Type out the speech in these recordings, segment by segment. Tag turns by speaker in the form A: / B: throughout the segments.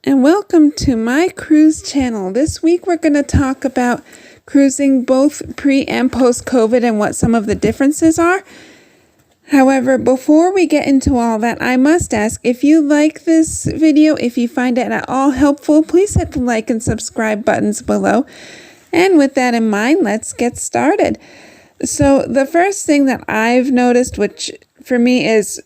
A: and welcome to my cruise channel. This week we're going to talk about cruising both pre and post COVID and what some of the differences are. However, before we get into all that, I must ask, if you like this video, if you find it at all helpful, please hit the like and subscribe buttons below. And with that in mind, let's get started. So the first thing that I've noticed, which for me is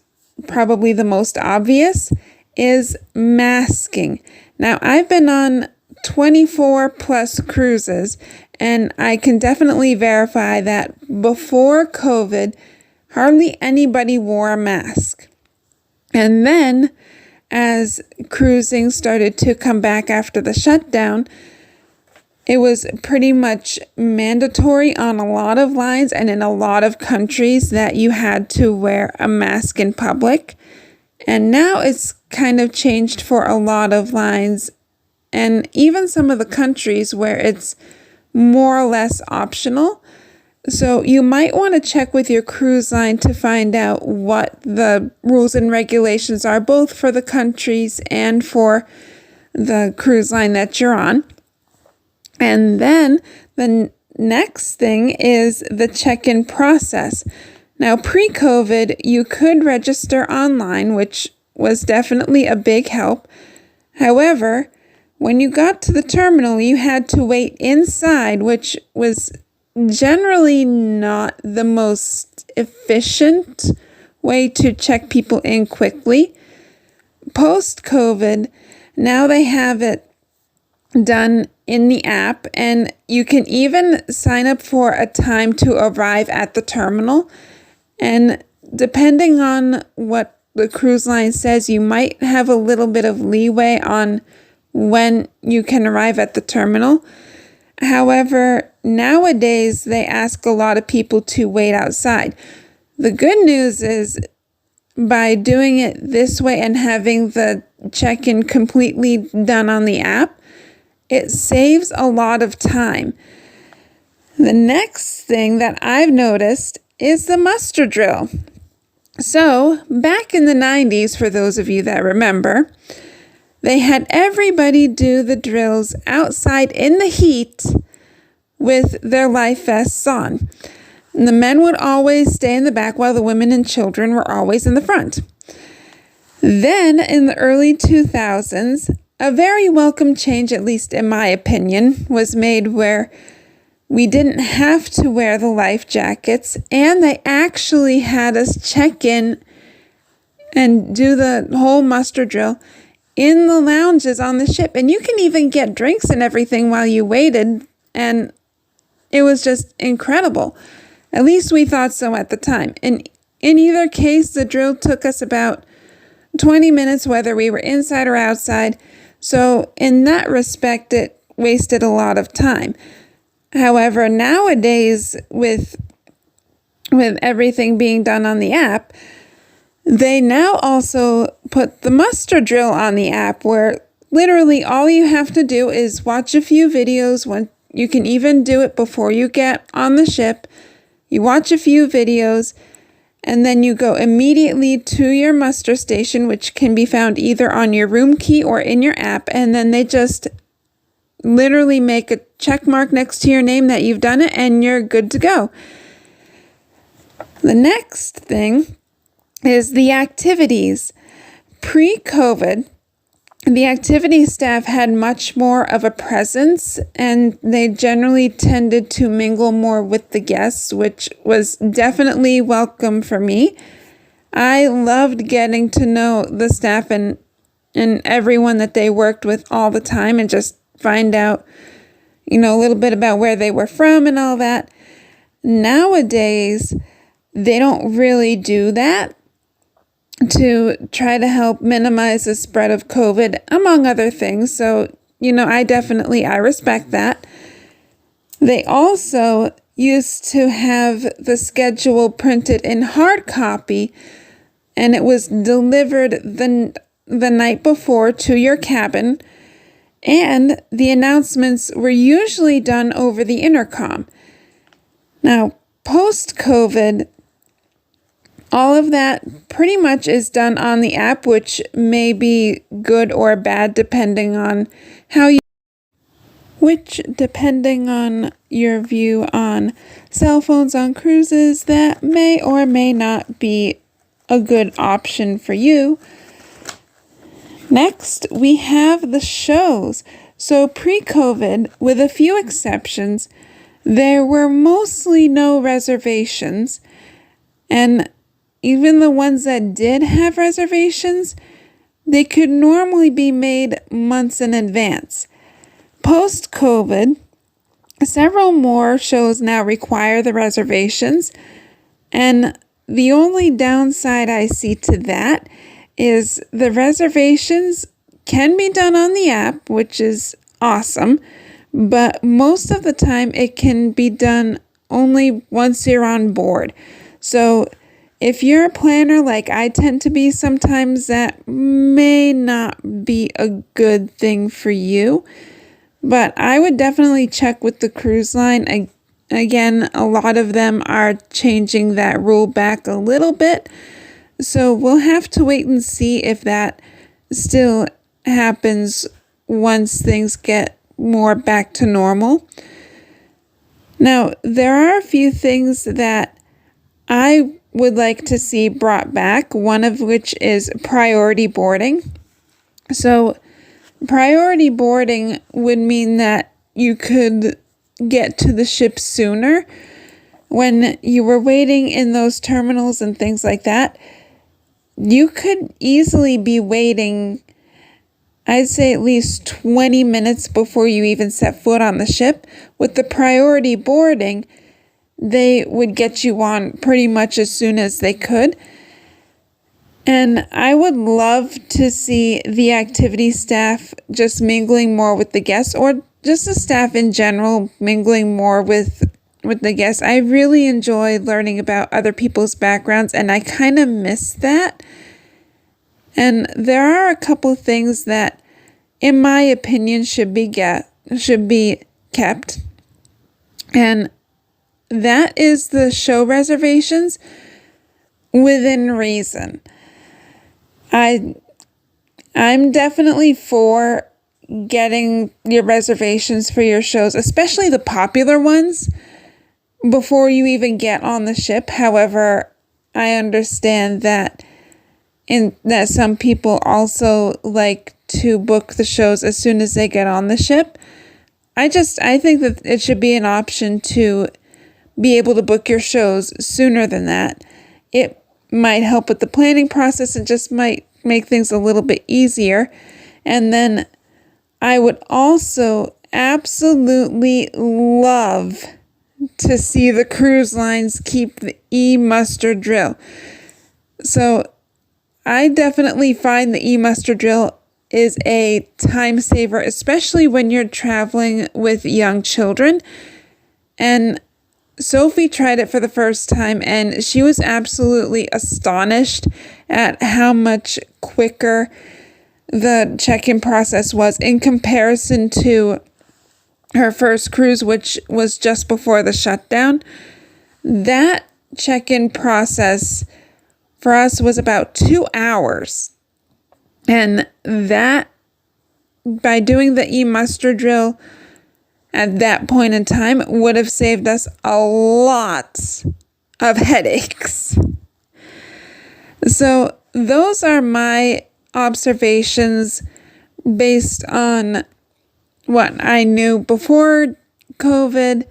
A: probably the most obvious, is masking. Now, I've been on 24 plus cruises, and I can definitely verify that before COVID, hardly anybody wore a mask. And then, as cruising started to come back after the shutdown, it was pretty much mandatory on a lot of lines and in a lot of countries that you had to wear a mask in public. And now it's kind of changed for a lot of lines and even some of the countries where it's more or less optional. So you might want to check with your cruise line to find out what the rules and regulations are, both for the countries and for the cruise line that you're on. And then the next thing is the check-in process. Now, pre-COVID, you could register online, which was definitely a big help. However, when you got to the terminal, you had to wait inside, which was generally not the most efficient way to check people in quickly. Post-COVID, now they have it done in the app, and you can even sign up for a time to arrive at the terminal. And depending on what the cruise line says, you might have a little bit of leeway on when you can arrive at the terminal. However, nowadays they ask a lot of people to wait outside. The good news is, by doing it this way and having the check-in completely done on the app, it saves a lot of time. The next thing that I've noticed is the muster drill. So, back in the 90s, for those of you that remember, they had everybody do the drills outside in the heat with their life vests on. And the men would always stay in the back while the women and children were always in the front. Then, in the early 2000s, a very welcome change, at least in my opinion, was made where we didn't have to wear the life jackets, and they actually had us check in and do the whole muster drill in the lounges on the ship. And you can even get drinks and everything while you waited, and it was just incredible. At least we thought so at the time. And in either case, the drill took us about 20 minutes, whether we were inside or outside. So in that respect, it wasted a lot of time. However, nowadays, with everything being done on the app, they now also put the muster drill on the app, where literally all you have to do is watch a few videos. You can even do it before you get on the ship. You watch a few videos, and then you go immediately to your muster station, which can be found either on your room key or in your app, and then they just literally make a check mark next to your name that you've done it, and you're good to go. The next thing is the activities. Pre-COVID, the activity staff had much more of a presence, and they generally tended to mingle more with the guests, which was definitely welcome for me. I loved getting to know the staff and everyone that they worked with all the time, and just find out, a little bit about where they were from and all that. Nowadays, they don't really do that to try to help minimize the spread of COVID, among other things. So, I respect that. They also used to have the schedule printed in hard copy, and it was delivered the night before to your cabin, and the announcements were usually done over the intercom. Now, post-COVID, all of that pretty much is done on the app, which may be good or bad depending on depending on your view on cell phones on cruises, that may or may not be a good option for you. Next, we have the shows. So pre-COVID, with a few exceptions, there were mostly no reservations, and even the ones that did have reservations, they could normally be made months in advance. Post-COVID, several more shows now require the reservations, and the only downside I see to that is the reservations can be done on the app, which is awesome, but most of the time it can be done only once you're on board. So if you're a planner like I tend to be sometimes, that may not be a good thing for you. But I would definitely check with the cruise line. Again, a lot of them are changing that rule back a little bit. So we'll have to wait and see if that still happens once things get more back to normal. Now, there are a few things that I would like to see brought back, one of which is priority boarding. So priority boarding would mean that you could get to the ship sooner. When you were waiting in those terminals and things like that, you could easily be waiting, I'd say at least 20 minutes before you even set foot on the ship. With the priority boarding, they would get you on pretty much as soon as they could. And I would love to see the activity staff just mingling more with the guests, or just the staff in general mingling more with the guests. I really enjoy learning about other people's backgrounds, and I kind of miss that. And there are a couple things that, in my opinion, should be kept. And that is the show reservations within reason. I'm definitely for getting your reservations for your shows, especially the popular ones, before you even get on the ship. However, I understand that some people also like to book the shows as soon as they get on the ship. I think that it should be an option to be able to book your shows sooner than that. It might help with the planning process and just might make things a little bit easier. And then I would also absolutely love to see the cruise lines keep the e-muster drill. So I definitely find the e-muster drill is a time saver, especially when you're traveling with young children. And Sophie tried it for the first time, and she was absolutely astonished at how much quicker the check-in process was in comparison to her first cruise, which was just before the shutdown. That check-in process for us was about 2 hours. And that, by doing the e-muster drill at that point in time, would have saved us a lot of headaches. So those are my observations based on what I knew before COVID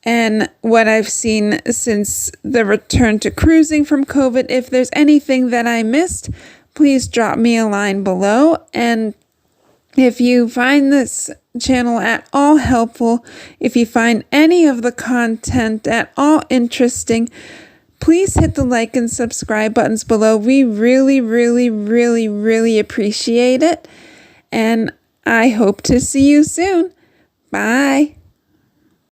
A: and what I've seen since the return to cruising from COVID. If there's anything that I missed, please drop me a line below. And if you find this channel at all helpful, if you find any of the content at all interesting, please hit the like and subscribe buttons below. We really, really, really, really appreciate it. And I hope to see you soon. Bye.